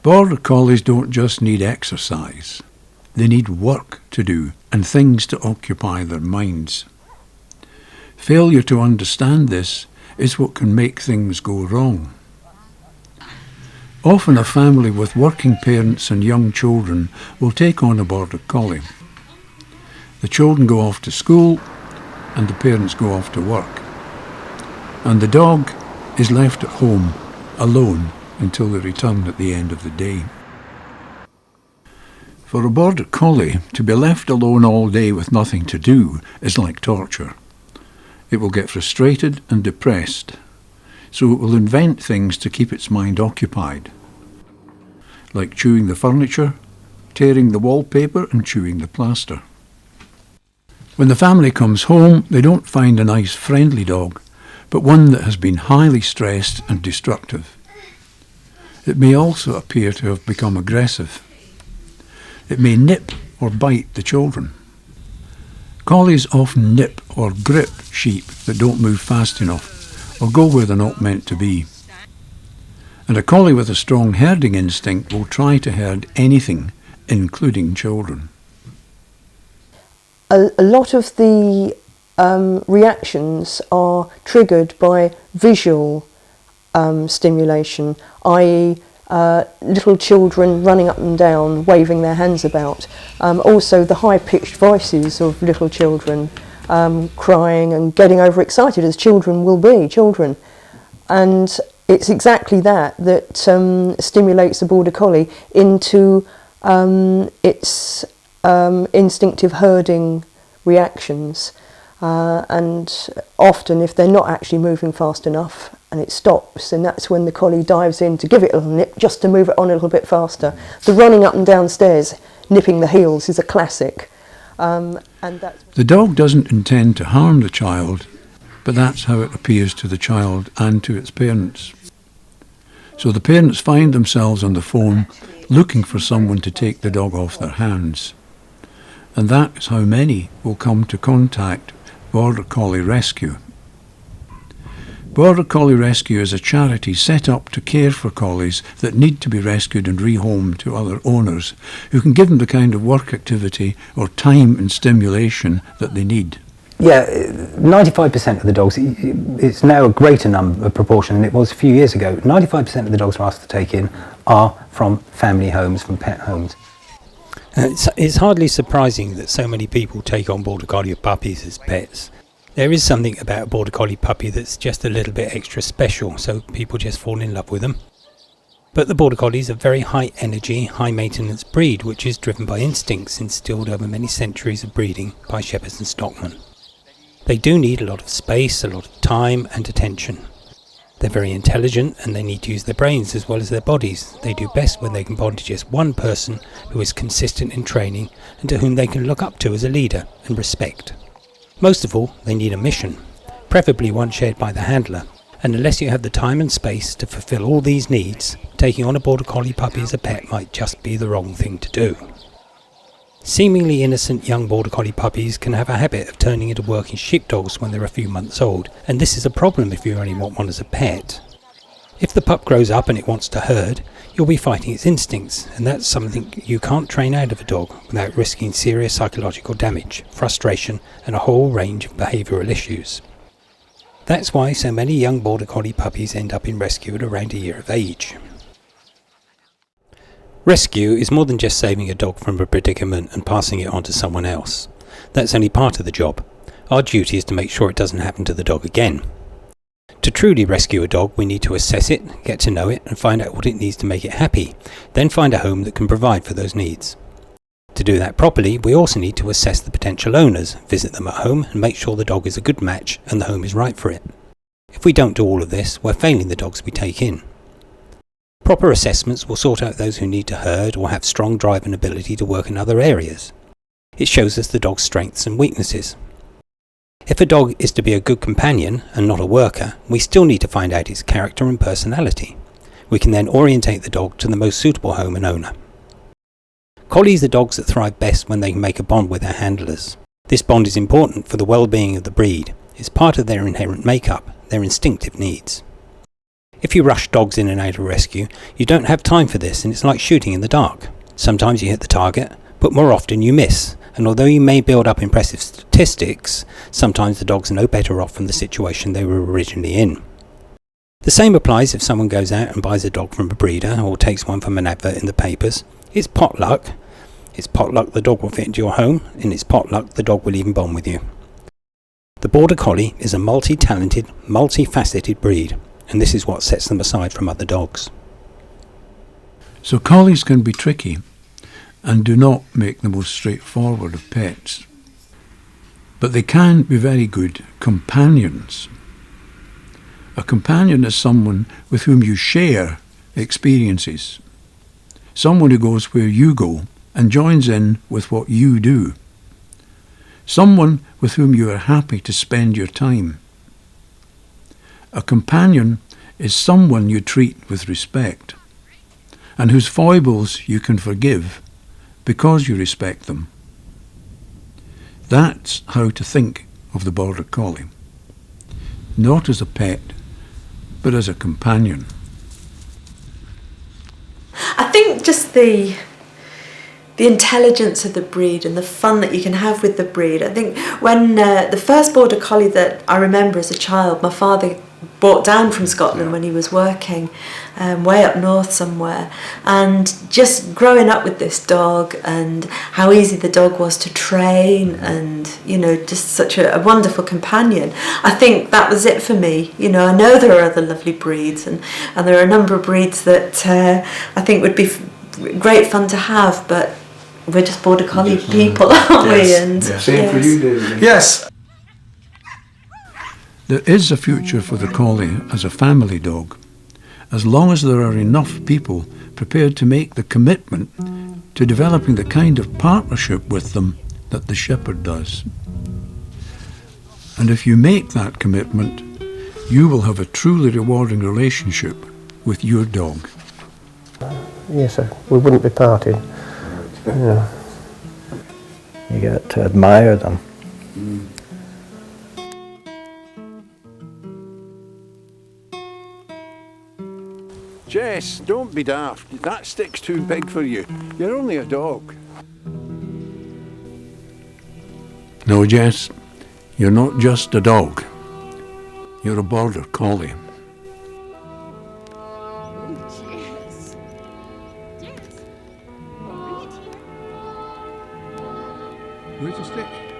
Border Collies don't just need exercise. They need work to do and things to occupy their minds. Failure to understand this is what can make things go wrong. Often a family with working parents and young children will take on a Border Collie. The children go off to school and the parents go off to work. And the dog is left at home alone until they return at the end of the day. For a Border Collie, to be left alone all day with nothing to do is like torture. It will get frustrated and depressed, so it will invent things to keep its mind occupied, like chewing the furniture, tearing the wallpaper and chewing the plaster. When the family comes home, they don't find a nice friendly dog, but one that has been highly stressed and destructive. It may also appear to have become aggressive. It may nip or bite the children. Collies often nip or grip sheep that don't move fast enough or go where they're not meant to be. And a collie with a strong herding instinct will try to herd anything, including children. A lot of the reactions are triggered by visual stimulation, i.e. Little children running up and down, waving their hands about. Also the high-pitched voices of little children crying and getting overexcited, as children will be, children. And it's exactly that stimulates the Border Collie into its instinctive herding reactions. And often, if they're not actually moving fast enough and it stops, and that's when the collie dives in to give it a little nip just to move it on a little bit faster. The running up and down stairs, nipping the heels, is a classic. And that's the dog doesn't intend to harm the child, but that's how it appears to the child and to its parents. So the parents find themselves on the phone looking for someone to take the dog off their hands. And that is how many will come to contact Border Collie Rescue. Border Collie Rescue is a charity set up to care for collies that need to be rescued and rehomed to other owners who can give them the kind of work activity or time and stimulation that they need. Yeah, 95% of the dogs, it's now a greater proportion than it was a few years ago. 95% of the dogs we're asked to take in are from family homes, from pet homes. It's hardly surprising that so many people take on Border Collie puppies as pets. There is something about a Border Collie puppy that's just a little bit extra special, so people just fall in love with them. But the Border Collie is a very high energy, high maintenance breed which is driven by instincts instilled over many centuries of breeding by shepherds and stockmen. They do need a lot of space, a lot of time and attention. They're very intelligent and they need to use their brains as well as their bodies. They do best when they can bond to just one person who is consistent in training and to whom they can look up to as a leader and respect. Most of all, they need a mission, preferably one shared by the handler, and unless you have the time and space to fulfill all these needs, taking on a Border Collie puppy as a pet might just be the wrong thing to do. Seemingly innocent young Border Collie puppies can have a habit of turning into working sheepdogs when they're a few months old, and this is a problem if you only want one as a pet. If the pup grows up and it wants to herd, you'll be fighting its instincts, and that's something you can't train out of a dog without risking serious psychological damage, frustration, and a whole range of behavioural issues. That's why so many young Border Collie puppies end up in rescue at around a year of age. Rescue is more than just saving a dog from a predicament and passing it on to someone else. That's only part of the job. Our duty is to make sure it doesn't happen to the dog again. To truly rescue a dog, we need to assess it, get to know it, and find out what it needs to make it happy, then find a home that can provide for those needs. To do that properly, we also need to assess the potential owners, visit them at home, and make sure the dog is a good match and the home is right for it. If we don't do all of this, we're failing the dogs we take in. Proper assessments will sort out those who need to herd or have strong drive and ability to work in other areas. It shows us the dog's strengths and weaknesses. If a dog is to be a good companion and not a worker, we still need to find out its character and personality. We can then orientate the dog to the most suitable home and owner. Collies are dogs that thrive best when they can make a bond with their handlers. This bond is important for the well-being of the breed. It's part of their inherent makeup, their instinctive needs. If you rush dogs in and out of rescue, you don't have time for this, and it's like shooting in the dark. Sometimes you hit the target, but more often you miss, and although you may build up impressive statistics, sometimes the dog's no better off from the situation they were originally in. The same applies if someone goes out and buys a dog from a breeder or takes one from an advert in the papers. It's potluck. It's potluck the dog will fit into your home, and it's potluck the dog will even bond with you. The Border Collie is a multi-talented, multi-faceted breed, and this is what sets them aside from other dogs. So collies can be tricky and do not make the most straightforward of pets. But they can be very good companions. A companion is someone with whom you share experiences. Someone who goes where you go and joins in with what you do. Someone with whom you are happy to spend your time. A companion is someone you treat with respect, and whose foibles you can forgive because you respect them. That's how to think of the Border Collie. Not as a pet, but as a companion. I think just the intelligence of the breed and the fun that you can have with the breed. I think when the first Border Collie that I remember as a child, my father brought down from Scotland when he was working way up north somewhere, and just growing up with this dog and how easy the dog was to train, and you know, just such a wonderful companion. I think that was it for me. You know, I know there are other lovely breeds, and there are a number of breeds that I think would be great fun to have, but we're just Border Collie people, aren't we? And Same for you, David. Yes. There is a future for the collie as a family dog, as long as there are enough people prepared to make the commitment to developing the kind of partnership with them that the shepherd does. And if you make that commitment, you will have a truly rewarding relationship with your dog. Yes, sir. We wouldn't be parted. Yeah. You got to admire them. Jess, don't be daft. That stick's too big for you. You're only a dog. No, Jess, you're not just a dog. You're a Border Collie. Where's the stick?